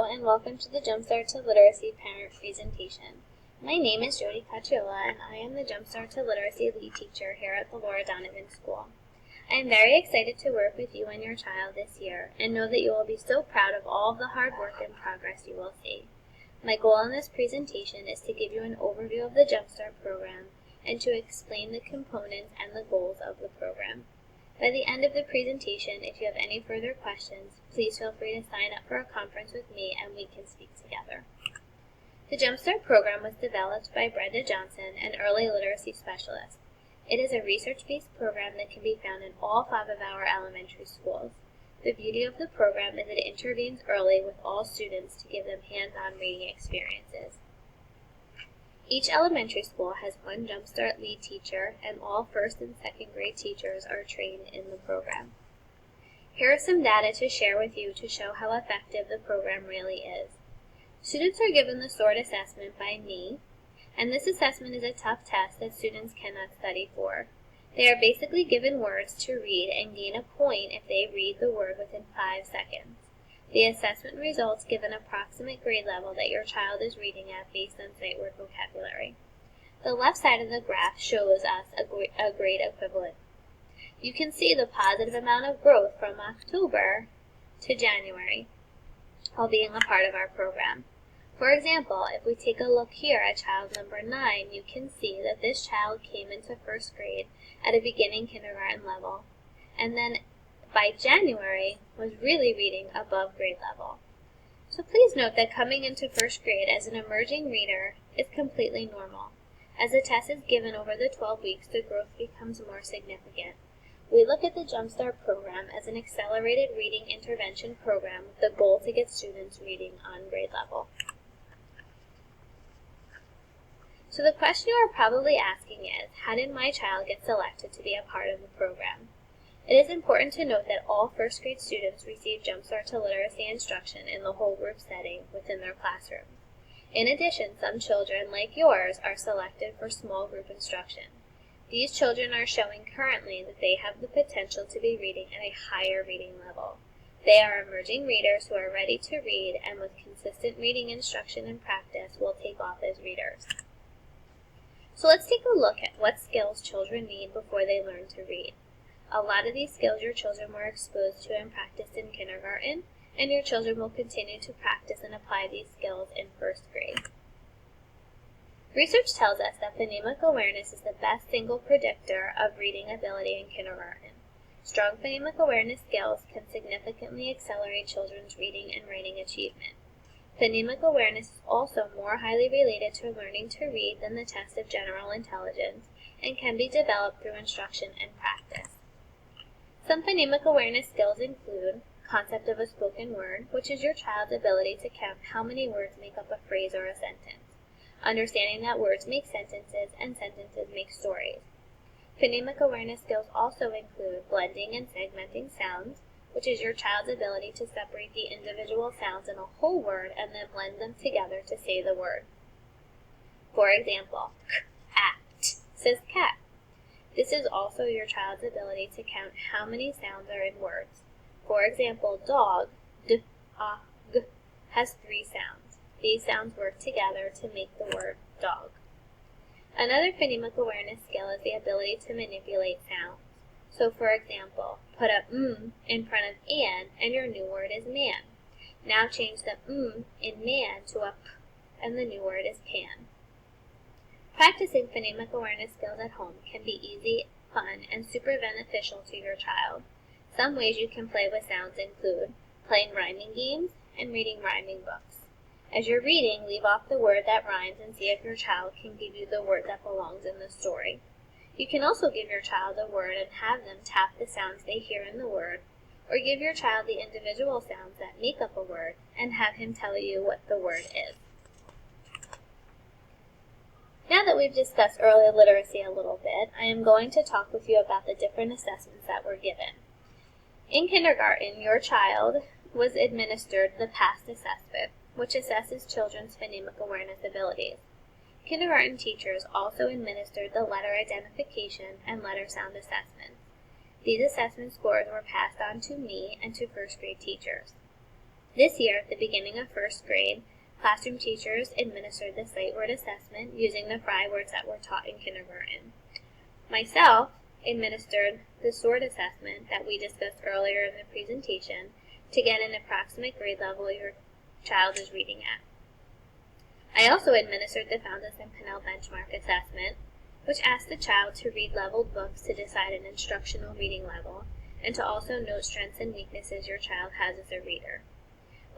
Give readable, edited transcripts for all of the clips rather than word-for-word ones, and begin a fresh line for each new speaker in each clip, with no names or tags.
and welcome to the Jumpstart to Literacy parent presentation. My name is Jody Cacciola, and I am the Jumpstart to Literacy lead teacher here at the Laura Donovan School. I am very excited to work with you and your child this year, and know that you will be so proud of all of the hard work and progress you will see. My goal in this presentation is to give you an overview of the Jumpstart program and to explain the components and the goals of the program. By the end of the presentation, if you have any further questions, please feel free to sign up for a conference with me and we can speak together. The Jumpstart program was developed by Brenda Johnson, an early literacy specialist. It is a research-based program that can be found in all 5 of our elementary schools. The beauty of the program is that it intervenes early with all students to give them hands-on reading experiences. Each elementary school has one Jumpstart lead teacher, and all first and second grade teachers are trained in the program. Here are some data to share with you to show how effective the program really is. Students are given the SWORD assessment by me, and this assessment is a tough test that students cannot study for. They are basically given words to read and gain a point if they read the word within 5 seconds. The assessment results give an approximate grade level that your child is reading at based on sight word vocabulary. The left side of the graph shows us a grade equivalent. You can see the positive amount of growth from October to January, while being a part of our program. For example, if we take a look here at child number 9, you can see that this child came into first grade at a beginning kindergarten level, and then by January was really reading above grade level. So please note that coming into first grade as an emerging reader is completely normal. As the test is given over the 12 weeks, the growth becomes more significant. We look at the Jumpstart program as an accelerated reading intervention program with the goal to get students reading on grade level. So the question you are probably asking is, how did my child get selected to be a part of the program? It is important to note that all first grade students receive Jumpstart to Literacy instruction in the whole group setting within their classrooms. In addition, some children, like yours, are selected for small group instruction. These children are showing currently that they have the potential to be reading at a higher reading level. They are emerging readers who are ready to read and with consistent reading instruction and practice will take off as readers. So let's take a look at what skills children need before they learn to read. A lot of these skills your children were exposed to and practiced in kindergarten, and your children will continue to practice and apply these skills in first grade. Research tells us that phonemic awareness is the best single predictor of reading ability in kindergarten. Strong phonemic awareness skills can significantly accelerate children's reading and writing achievement. Phonemic awareness is also more highly related to learning to read than the test of general intelligence and can be developed through instruction and practice. Some phonemic awareness skills include concept of a spoken word, which is your child's ability to count how many words make up a phrase or a sentence, understanding that words make sentences and sentences make stories. Phonemic awareness skills also include blending and segmenting sounds, which is your child's ability to separate the individual sounds in a whole word and then blend them together to say the word. For example, cat says cat. This is also your child's ability to count how many sounds are in words. For example, dog, d, a, g, has 3 sounds. These sounds work together to make the word dog. Another phonemic awareness skill is the ability to manipulate sounds. So for example, put a in front of and your new word is man. Now change the in man to a p, and the new word is pan. Practicing phonemic awareness skills at home can be easy, fun, and super beneficial to your child. Some ways you can play with sounds include playing rhyming games and reading rhyming books. As you're reading, leave off the word that rhymes and see if your child can give you the word that belongs in the story. You can also give your child a word and have them tap the sounds they hear in the word, or give your child the individual sounds that make up a word and have him tell you what the word is. Now that we've discussed early literacy a little bit, I am going to talk with you about the different assessments that were given. In kindergarten, your child was administered the PAST assessment, which assesses children's phonemic awareness abilities. Kindergarten teachers also administered the letter identification and letter sound assessments. These assessment scores were passed on to me and to first grade teachers. This year, at the beginning of first grade, classroom teachers administered the sight word assessment using the Fry words that were taught in kindergarten. Myself administered the SWORD assessment that we discussed earlier in the presentation to get an approximate grade level your child is reading at. I also administered the Fountas and Pinnell benchmark assessment, which asked the child to read leveled books to decide an instructional reading level, and to also note strengths and weaknesses your child has as a reader.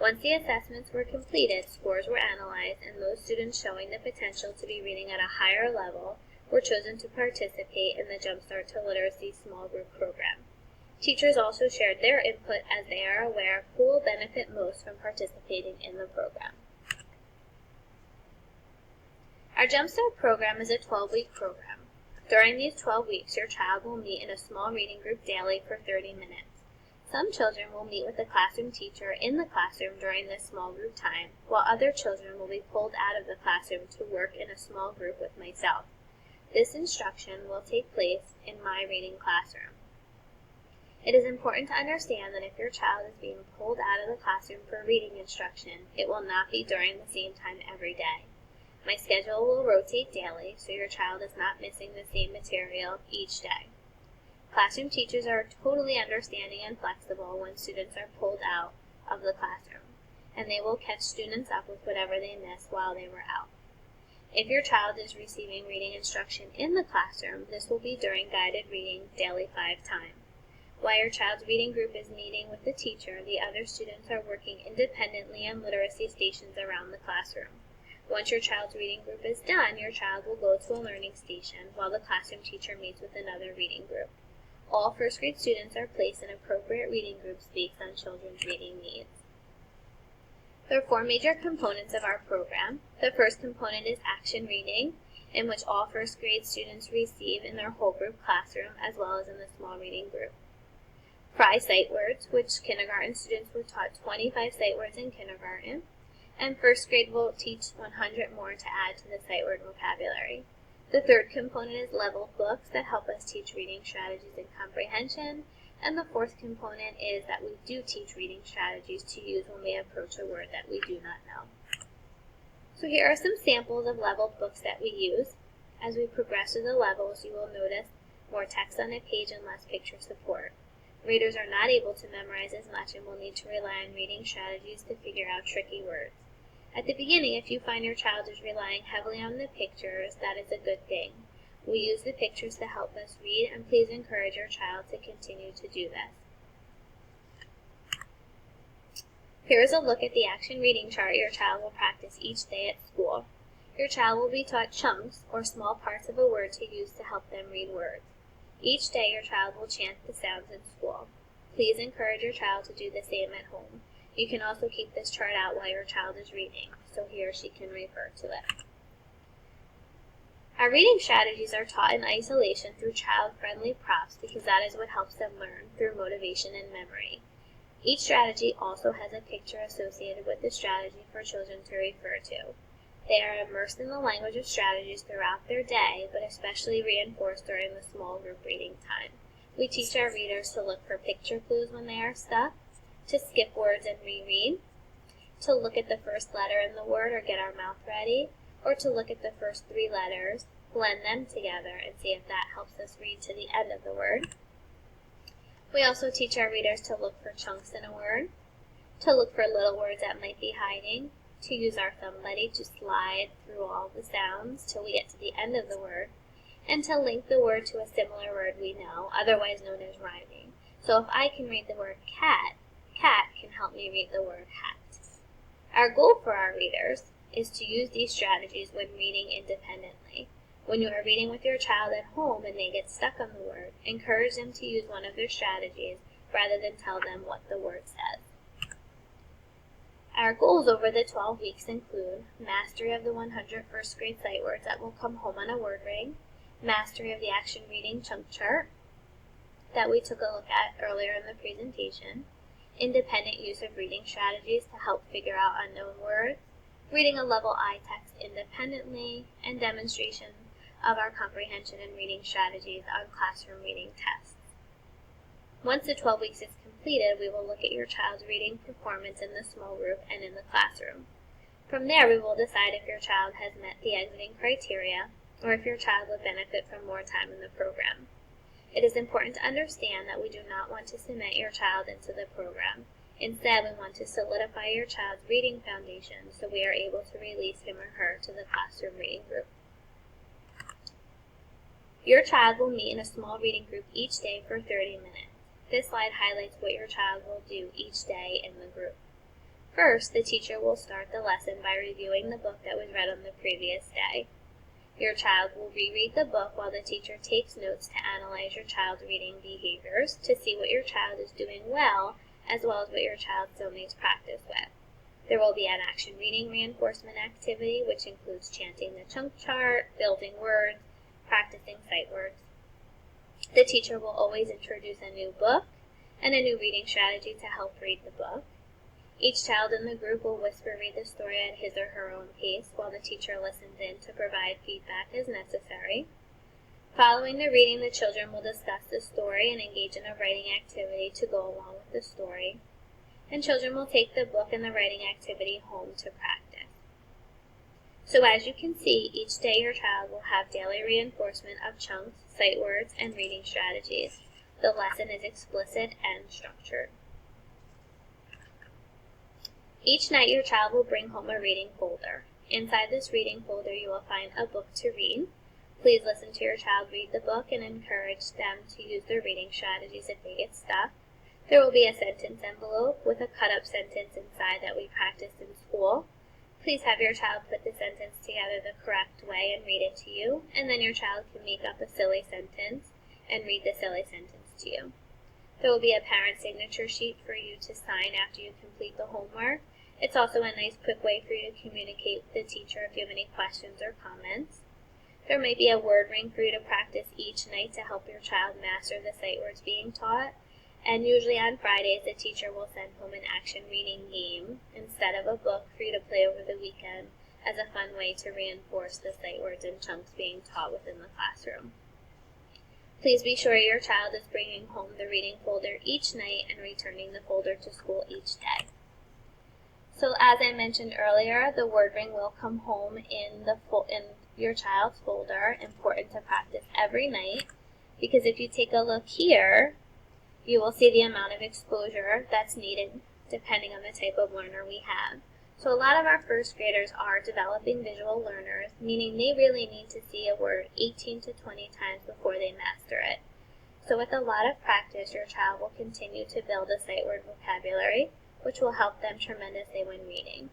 Once the assessments were completed, scores were analyzed, and those students showing the potential to be reading at a higher level were chosen to participate in the Jumpstart to Literacy small group program. Teachers also shared their input as they are aware of who will benefit most from participating in the program. Our Jumpstart program is a 12-week program. During these 12 weeks, your child will meet in a small reading group daily for 30 minutes. Some children will meet with a classroom teacher in the classroom during this small group time, while other children will be pulled out of the classroom to work in a small group with myself. This instruction will take place in my reading classroom. It is important to understand that if your child is being pulled out of the classroom for reading instruction, it will not be during the same time every day. My schedule will rotate daily, so your child is not missing the same material each day. Classroom teachers are totally understanding and flexible when students are pulled out of the classroom, and they will catch students up with whatever they missed while they were out. If your child is receiving reading instruction in the classroom, this will be during guided reading daily 5 times. While your child's reading group is meeting with the teacher, the other students are working independently on literacy stations around the classroom. Once your child's reading group is done, your child will go to a learning station while the classroom teacher meets with another reading group. All first grade students are placed in appropriate reading groups based on children's reading needs. There are 4 major components of our program. The first component is action reading, in which all first grade students receive in their whole group classroom as well as in the small reading group. Fry sight words, which kindergarten students were taught 25 sight words in kindergarten, and first grade will teach 100 more to add to the sight word vocabulary. The third component is leveled books that help us teach reading strategies and comprehension. And the fourth component is that we do teach reading strategies to use when we approach a word that we do not know. So here are some samples of leveled books that we use. As we progress through the levels, you will notice more text on a page and less picture support. Readers are not able to memorize as much and will need to rely on reading strategies to figure out tricky words. At the beginning, if you find your child is relying heavily on the pictures, that is a good thing. We use the pictures to help us read, and please encourage your child to continue to do this. Here is a look at the action reading chart your child will practice each day at school. Your child will be taught chunks, or small parts of a word to use to help them read words. Each day your child will chant the sounds in school. Please encourage your child to do the same at home. You can also keep this chart out while your child is reading, so he or she can refer to it. Our reading strategies are taught in isolation through child-friendly props because that is what helps them learn through motivation and memory. Each strategy also has a picture associated with the strategy for children to refer to. They are immersed in the language of strategies throughout their day, but especially reinforced during the small group reading time. We teach our readers to look for picture clues when they are stuck, to skip words and reread, to look at the first letter in the word or get our mouth ready, or to look at the first 3 letters, blend them together, and see if that helps us read to the end of the word. We also teach our readers to look for chunks in a word, to look for little words that might be hiding, to use our thumb buddy to slide through all the sounds till we get to the end of the word, and to link the word to a similar word we know, otherwise known as rhyming. So if I can read the word cat, cat can help me read the word hat. Our goal for our readers is to use these strategies when reading independently. When you are reading with your child at home and they get stuck on the word, encourage them to use one of their strategies rather than tell them what the word says. Our goals over the 12 weeks include mastery of the 100 first grade sight words that will come home on a word ring, mastery of the action reading chunk chart that we took a look at earlier in the presentation, independent use of reading strategies to help figure out unknown words, reading a level I text independently, and demonstration of our comprehension and reading strategies on classroom reading tests. Once the 12 weeks is completed, we will look at your child's reading performance in the small group and in the classroom. From there, we will decide if your child has met the exiting criteria or if your child would benefit from more time in the program. It is important to understand that we do not want to cement your child into the program. Instead, we want to solidify your child's reading foundation so we are able to release him or her to the classroom reading group. Your child will meet in a small reading group each day for 30 minutes. This slide highlights what your child will do each day in the group. First, the teacher will start the lesson by reviewing the book that was read on the previous day. Your child will reread the book while the teacher takes notes to analyze your child's reading behaviors to see what your child is doing well as what your child still needs practice with. There will be an action reading reinforcement activity, which includes chanting the chunk chart, building words, practicing sight words. The teacher will always introduce a new book and a new reading strategy to help read the book. Each child in the group will whisper read the story at his or her own pace while the teacher listens in to provide feedback as necessary. Following the reading, the children will discuss the story and engage in a writing activity to go along with the story. And children will take the book and the writing activity home to practice. So as you can see, each day your child will have daily reinforcement of chunks, sight words, and reading strategies. The lesson is explicit and structured. Each night your child will bring home a reading folder. Inside this reading folder you will find a book to read. Please listen to your child read the book and encourage them to use their reading strategies if they get stuck. There will be a sentence envelope with a cut-up sentence inside that we practiced in school. Please have your child put the sentence together the correct way and read it to you, and then your child can make up a silly sentence and read the silly sentence to you. There will be a parent signature sheet for you to sign after you complete the homework. It's also a nice quick way for you to communicate with the teacher if you have any questions or comments. There may be a word ring for you to practice each night to help your child master the sight words being taught. And usually on Fridays, the teacher will send home an action reading game instead of a book for you to play over the weekend as a fun way to reinforce the sight words and chunks being taught within the classroom. Please be sure your child is bringing home the reading folder each night and returning the folder to school each day. So as I mentioned earlier, the word ring will come home in your child's folder, important to practice every night, because if you take a look here, you will see the amount of exposure that's needed depending on the type of learner we have. So a lot of our first graders are developing visual learners, meaning they really need to see a word 18 to 20 times before they master it. So with a lot of practice, your child will continue to build a sight word vocabulary, which will help them tremendously when reading.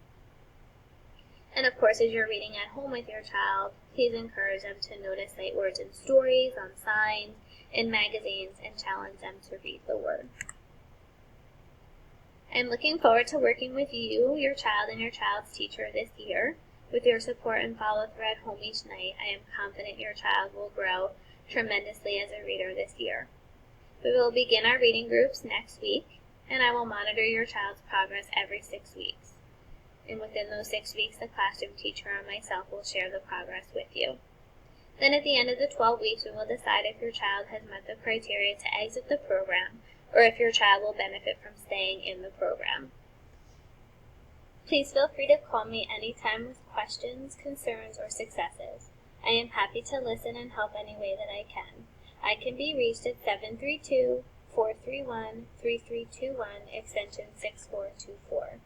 And of course, as you're reading at home with your child, please encourage them to notice sight words in stories, on signs, in magazines, and challenge them to read the word. I'm looking forward to working with you, your child, and your child's teacher this year. With your support and follow-through at home each night, I am confident your child will grow tremendously as a reader this year. We will begin our reading groups next week, and I will monitor your child's progress every 6 weeks. And within those 6 weeks, the classroom teacher and myself will share the progress with you. Then at the end of the 12 weeks, we will decide if your child has met the criteria to exit the program, or if your child will benefit from staying in the program. Please feel free to call me anytime with questions, concerns, or successes. I am happy to listen and help any way that I can. I can be reached at 732-431-3321, extension 6424.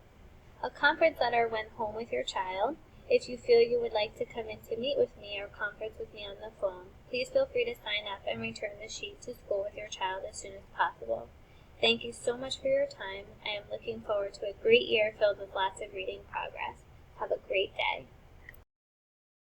A conference letter went home with your child. If you feel you would like to come in to meet with me or conference with me on the phone, please feel free to sign up and return the sheet to school with your child as soon as possible. Thank you so much for your time. I am looking forward to a great year filled with lots of reading progress. Have a great day.